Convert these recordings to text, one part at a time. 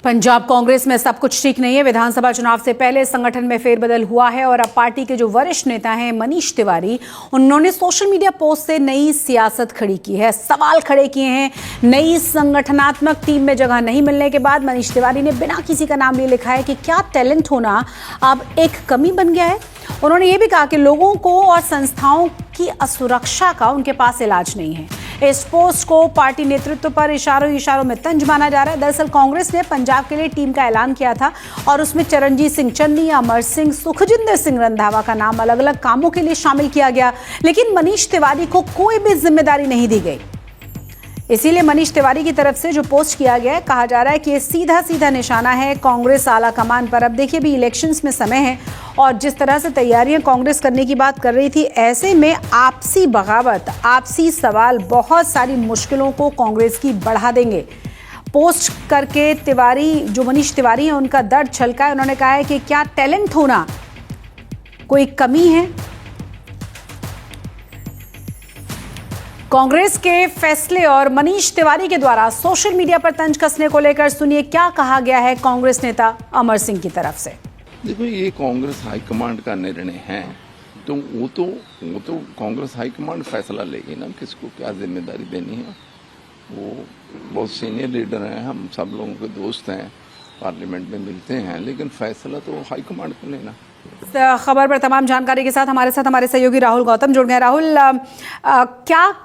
पंजाब कांग्रेस में सब कुछ ठीक नहीं है। विधानसभा चुनाव से पहले संगठन में फेरबदल हुआ है और अब पार्टी के जो वरिष्ठ नेता हैं मनीष तिवारी, उन्होंने सोशल मीडिया पोस्ट से नई सियासत खड़ी की है, सवाल खड़े किए हैं। नई संगठनात्मक टीम में जगह नहीं मिलने के बाद मनीष तिवारी ने बिना किसी का नाम लिए लिखा है कि क्या टैलेंट होना अब एक कमी बन गया है। उन्होंने ये भी कहा कि लोगों को और संस्थाओं की असुरक्षा का उनके पास इलाज नहीं है। इस पोस्ट को पार्टी नेतृत्व पर इशारों में तंज माना जा रहा है। दरअसल कांग्रेस ने पंजाब के लिए टीम का ऐलान किया था और उसमें चरणजीत सिंह चन्नी, अमर सिंह, सुखजिंदर सिंह रंधावा का नाम अलग अलग कामों के लिए शामिल किया गया, लेकिन मनीष तिवारी को कोई भी जिम्मेदारी नहीं दी गई। इसीलिए मनीष तिवारी की तरफ से जो पोस्ट किया गया है, कहा जा रहा है कि ये सीधा निशाना है कांग्रेस आला कमान पर। अब देखिए, भी इलेक्शंस में समय है और जिस तरह से तैयारियां कांग्रेस करने की बात कर रही थी, ऐसे में आपसी बगावत, आपसी सवाल बहुत सारी मुश्किलों को कांग्रेस की बढ़ा देंगे। पोस्ट करके तिवारी, जो मनीष तिवारी हैं, उनका दर्द छलका है। उन्होंने कहा है कि क्या टैलेंट होना कोई कमी है। कांग्रेस के फैसले और मनीष तिवारी के द्वारा सोशल मीडिया पर तंज कसने को लेकर सुनिए क्या कहा गया है कांग्रेस नेता अमर सिंह की तरफ से। देखो, ये कांग्रेस हाईकमांड का निर्णय है, तो वो तो कांग्रेस हाईकमांड फैसला लेगी ना, किसको क्या जिम्मेदारी देनी है। वो बहुत सीनियर लीडर हैं, हम सब लोगों के दोस्त हैं, पार्लियामेंट में मिलते हैं, लेकिन फैसला तो हाईकमांड को लेना। खबर पर तमाम जानकारी के साथ हमारे सहयोगी राहुल गौतम जुड़ गए। राहुल, क्या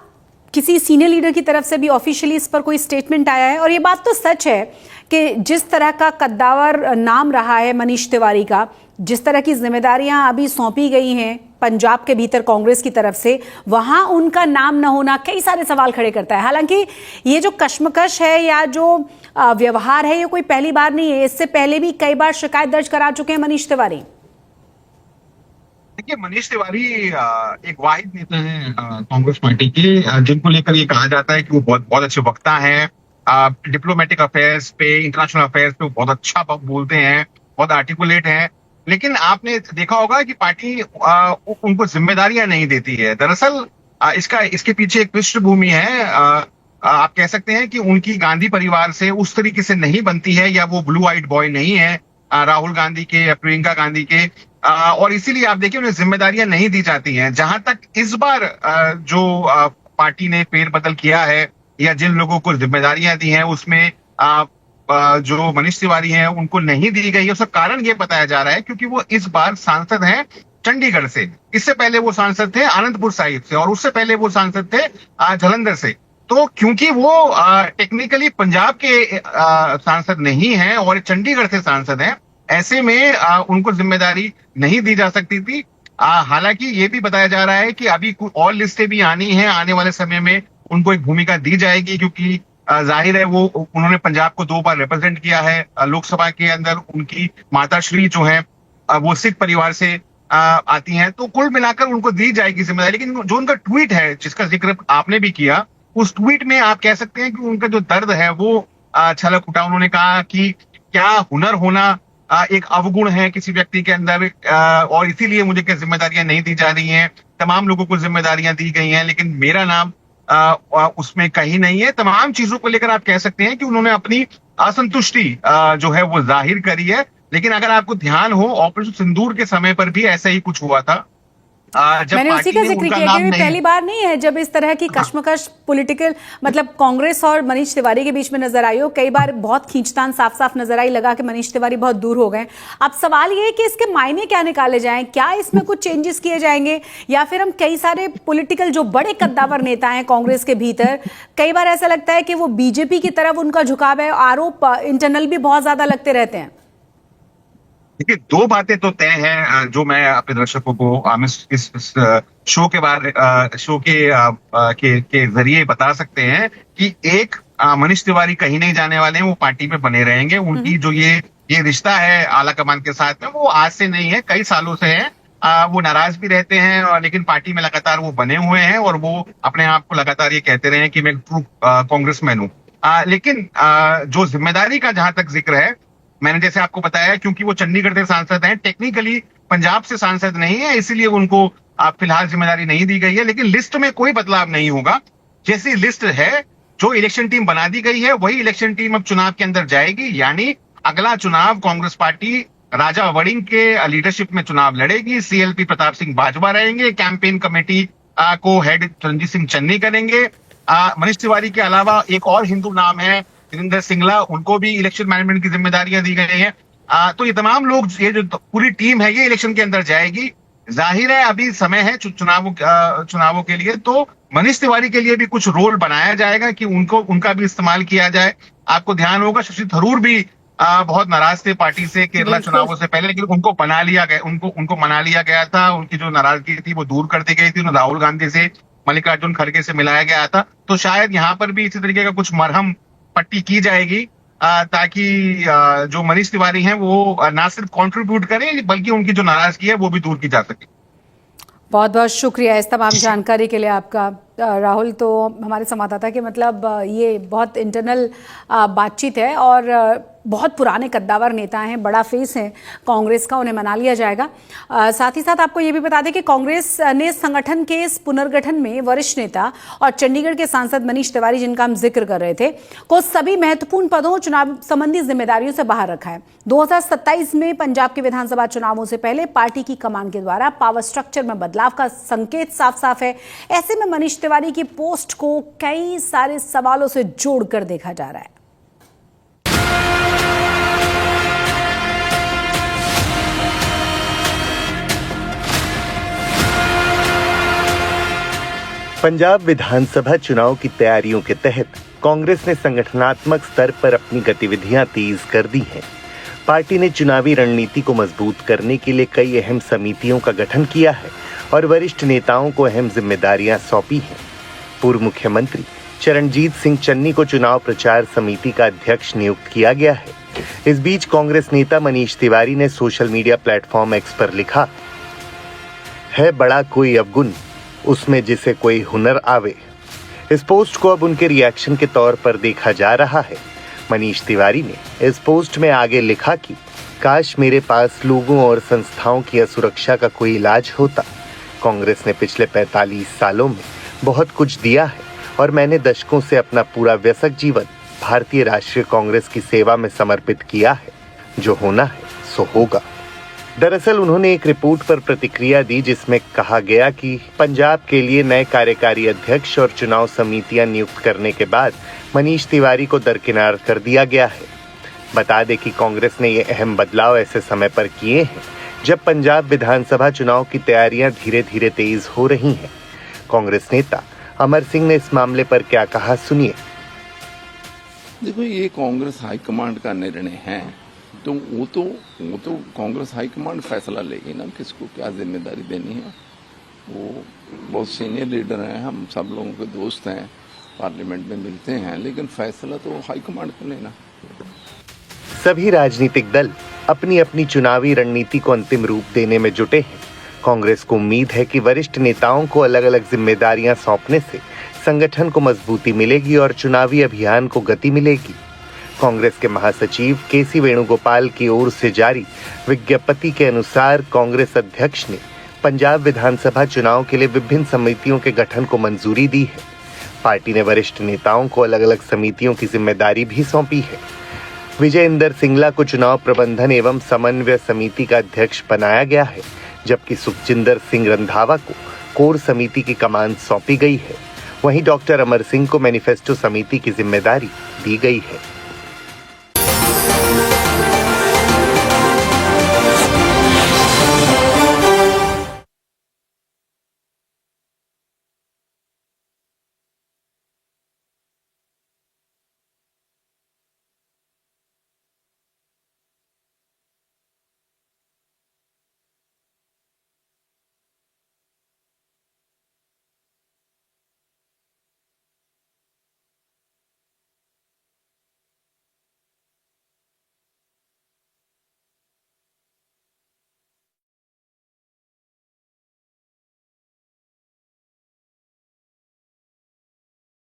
किसी सीनियर लीडर की तरफ से भी ऑफिशियली इस पर कोई स्टेटमेंट आया है? और ये बात तो सच है कि जिस तरह का कद्दावर नाम रहा है मनीष तिवारी का, जिस तरह की जिम्मेदारियां अभी सौंपी गई हैं पंजाब के भीतर कांग्रेस की तरफ से, वहां उनका नाम न होना कई सारे सवाल खड़े करता है। हालांकि ये जो कश्मकश है या जो व्यवहार है, ये कोई पहली बार नहीं है। इससे पहले भी कई बार शिकायत दर्ज करा चुके हैं मनीष तिवारी। देखिए, मनीष तिवारी एक वाहिद नेता है कांग्रेस पार्टी के, जिनको लेकर ये कहा जाता है कि वो बहुत अच्छे वक्ता हैं। डिप्लोमेटिक अफेयर्स पे, इंटरनेशनल अफेयर्स पे बहुत अच्छा बोलते हैं, बहुत आर्टिकुलेट हैं। लेकिन आपने देखा होगा कि पार्टी उनको जिम्मेदारियां नहीं देती है। दरअसल इसके पीछे एक पृष्ठभूमि है। आप कह सकते हैं कि उनकी गांधी परिवार से उस तरीके से नहीं बनती है, या वो ब्लू आइड बॉय नहीं है राहुल गांधी के या प्रियंका गांधी के, और इसीलिए आप देखिए उन्हें जिम्मेदारियां नहीं दी जाती हैं। जहां तक इस बार जो पार्टी ने फेरबदल किया है या जिन लोगों को जिम्मेदारियां दी हैं, उसमें जो मनीष तिवारी हैं उनको नहीं दी गई है। उसका कारण ये बताया जा रहा है क्योंकि वो इस बार सांसद हैं चंडीगढ़ से। इससे पहले वो सांसद थे आनंदपुर साहिब से, और उससे पहले वो सांसद थे जालंधर से। तो क्योंकि वो टेक्निकली पंजाब के सांसद नहीं हैं और चंडीगढ़ से सांसद हैं, ऐसे में उनको जिम्मेदारी नहीं दी जा सकती थी। हालांकि ये भी बताया जा रहा है कि अभी कुछ और लिस्टें भी आनी हैं, आने वाले समय में उनको एक भूमिका दी जाएगी, क्योंकि जाहिर है वो उन्होंने पंजाब को 2 बार रिप्रेजेंट किया है लोकसभा के अंदर। उनकी माताश्री जो है वो सिख परिवार से आती हैं, तो कुल मिलाकर उनको दी जाएगी जिम्मेदारी। लेकिन जो उनका ट्वीट है, जिसका जिक्र आपने भी किया, उस ट्वीट में आप कह सकते हैं कि उनका जो दर्द है वो छलक उठा। उन्होंने कहा कि क्या हुनर होना एक अवगुण है किसी व्यक्ति के अंदर, और इसीलिए मुझे क्या जिम्मेदारियां नहीं दी जा रही हैं। तमाम लोगों को जिम्मेदारियां दी गई हैं, लेकिन मेरा नाम उसमें कहीं नहीं है। तमाम चीजों को लेकर आप कह सकते हैं कि उन्होंने अपनी असंतुष्टि जो है वो जाहिर करी है। लेकिन अगर आपको ध्यान हो, ऑपरेशन सिंदूर के समय पर भी ऐसा ही कुछ हुआ था। मैंने उसी का जिक्र किया कि पहली बार नहीं है जब इस तरह की कश्मकश पॉलिटिकल, मतलब कांग्रेस और मनीष तिवारी के बीच में नजर आई हो। कई बार बहुत खींचतान साफ नजर आई, लगा कि मनीष तिवारी बहुत दूर हो गए। अब सवाल ये है कि इसके मायने क्या निकाले जाएं, क्या इसमें कुछ चेंजेस किए जाएंगे, या फिर हम कई सारे पॉलिटिकल जो बड़े कद्दावर नेता हैं कांग्रेस के भीतर, कई बार ऐसा लगता है कि वो बीजेपी की तरफ उनका झुकाव है, आरोप इंटरनल भी बहुत ज्यादा लगते रहते हैं। देखिए, 2 बातें तो तय हैं जो मैं अपने दर्शकों को इस शो के जरिए बता सकते हैं कि एक, मनीष तिवारी कहीं नहीं जाने वाले हैं, वो पार्टी में बने रहेंगे। उनकी जो ये रिश्ता है आला कमान के साथ में, वो आज से नहीं है, कई सालों से है। वो नाराज भी रहते हैं, लेकिन पार्टी में लगातार वो बने हुए हैं, और वो अपने आप को लगातार ये कहते रहे हैं कि मैं ट्रू कांग्रेसमैन हूँ। लेकिन जो जिम्मेदारी का जहां तक जिक्र है, मैंने जैसे आपको बताया, क्योंकि वो चंडीगढ़ से सांसद हैं, टेक्निकली पंजाब से सांसद नहीं है, इसीलिए उनको फिलहाल जिम्मेदारी नहीं दी गई है। लेकिन लिस्ट में कोई बदलाव नहीं होगा। जैसी लिस्ट है, जो इलेक्शन टीम बना दी गई है, वही इलेक्शन टीम अब चुनाव के अंदर जाएगी। यानी अगला चुनाव कांग्रेस पार्टी राजा वड़िंग के लीडरशिप में चुनाव लड़ेगी। सीएलपी प्रताप सिंह बाजवा रहेंगे, कैंपेन कमेटी को हेड रणजीत सिंह चन्नी करेंगे। मनीष तिवारी के अलावा एक और हिंदू नाम है वीरेंद्र सिंगला, उनको भी इलेक्शन मैनेजमेंट की जिम्मेदारियां दी गई हैं। तो ये तमाम लोग, ये जो पूरी टीम है, ये इलेक्शन के अंदर जाएगी। जाहिर है अभी समय है चुनावों के लिए, तो मनीष तिवारी के लिए भी कुछ रोल बनाया जाएगा कि उनका भी इस्तेमाल किया जाए। आपको ध्यान होगा शशि थरूर भी बहुत नाराज थे पार्टी से केरला चुनावों से पहले, लेकिन उनको मना लिया गया था। उनकी जो नाराजगी थी वो दूर कर दी गई थी। उन्हें राहुल गांधी से, मल्लिकार्जुन खड़गे से मिलाया गया था। तो शायद यहाँ पर भी इसी तरीके का कुछ मरहम पट्टी की जाएगी ताकि जो मनीष तिवारी हैं वो ना सिर्फ कंट्रीब्यूट करें बल्कि उनकी जो नाराजगी है वो भी दूर की जा सके। बहुत बहुत शुक्रिया इस तमाम जानकारी के लिए आपका राहुल। तो हमारे संवाददाता के मतलब ये बहुत इंटरनल बातचीत है और बहुत पुराने कद्दावर नेता हैं, बड़ा फेस है कांग्रेस का, उन्हें मना लिया जाएगा। साथ ही साथ आपको ये भी बता दें कि कांग्रेस ने संगठन के इस पुनर्गठन में वरिष्ठ नेता और चंडीगढ़ के सांसद मनीष तिवारी, जिनका हम जिक्र कर रहे थे, को सभी महत्वपूर्ण पदों चुनाव संबंधी जिम्मेदारियों से बाहर रखा है। 2027 में पंजाब के विधानसभा चुनावों से पहले पार्टी की कमान के द्वारा पावर स्ट्रक्चर में बदलाव का संकेत साफ साफ है। ऐसे में मनीष तिवारी की पोस्ट को कई सारे सवालों से जोड़कर देखा जा रहा है। पंजाब विधानसभा चुनाव की तैयारियों के तहत कांग्रेस ने संगठनात्मक स्तर पर अपनी गतिविधियां तेज कर दी हैं। पार्टी ने चुनावी रणनीति को मजबूत करने के लिए कई अहम समितियों का गठन किया है और वरिष्ठ नेताओं को अहम जिम्मेदारियां सौंपी हैं। पूर्व मुख्यमंत्री चरणजीत सिंह चन्नी को चुनाव प्रचार समिति का अध्यक्ष नियुक्त किया गया है। इस बीच कांग्रेस नेता मनीष तिवारी ने सोशल मीडिया प्लेटफॉर्म एक्स पर लिखा है, बड़ा कोई अवगुण उसमें जिसे कोई हुनर आवे। इस पोस्ट को अब उनके रिएक्शन के तौर पर देखा जा रहा है। मनीष तिवारी ने इस पोस्ट में आगे लिखा कि काश मेरे पास लोगों और संस्थाओं की असुरक्षा का कोई इलाज होता। कांग्रेस ने पिछले 45 सालों में बहुत कुछ दिया है और मैंने दशकों से अपना पूरा वयस्क जीवन भारतीय राष्ट्रीय कांग्रेस की सेवा में समर्पित किया है। जो होना है सो होगा। दरअसल उन्होंने एक रिपोर्ट पर प्रतिक्रिया दी जिसमें कहा गया कि पंजाब के लिए नए कार्यकारी अध्यक्ष और चुनाव समितियां नियुक्त करने के बाद मनीष तिवारी को दरकिनार कर दिया गया है। बता दें कि कांग्रेस ने ये अहम बदलाव ऐसे समय पर किए हैं जब पंजाब विधानसभा चुनाव की तैयारियां धीरे धीरे तेज हो रही हैं। कांग्रेस नेता अमर सिंह ने इस मामले पर क्या कहा, सुनिए। देखो, ये कांग्रेस हाईकमांड का निर्णय है, तो वो तो कांग्रेस हाईकमांड फैसला लेगी ना किसको क्या जिम्मेदारी देनी है। वो बहुत सीनियर लीडर हैं, हम सब लोगों के दोस्त हैं, पार्लियामेंट में मिलते हैं, लेकिन फैसला तो हाईकमांड को लेना। सभी राजनीतिक दल अपनी अपनी चुनावी रणनीति को अंतिम रूप देने में जुटे हैं। कांग्रेस को उम्मीद है कि वरिष्ठ नेताओं को अलग अलग जिम्मेदारियां सौंपने से संगठन को मजबूती मिलेगी और चुनावी अभियान को गति मिलेगी। कांग्रेस के महासचिव केसी वेणुगोपाल की ओर से जारी विज्ञप्ति के अनुसार कांग्रेस अध्यक्ष ने पंजाब विधानसभा चुनाव के लिए विभिन्न समितियों के गठन को मंजूरी दी है। पार्टी ने वरिष्ठ नेताओं को अलग अलग समितियों की जिम्मेदारी भी सौंपी है। विजय इंदर सिंगला को चुनाव प्रबंधन एवं समन्वय समिति का अध्यक्ष बनाया गया है, जबकि सुखजिंदर सिंह रंधावा को कोर समिति की कमान सौंपी गई है। वहीं डॉक्टर अमर सिंह को मैनिफेस्टो समिति की जिम्मेदारी दी गई है।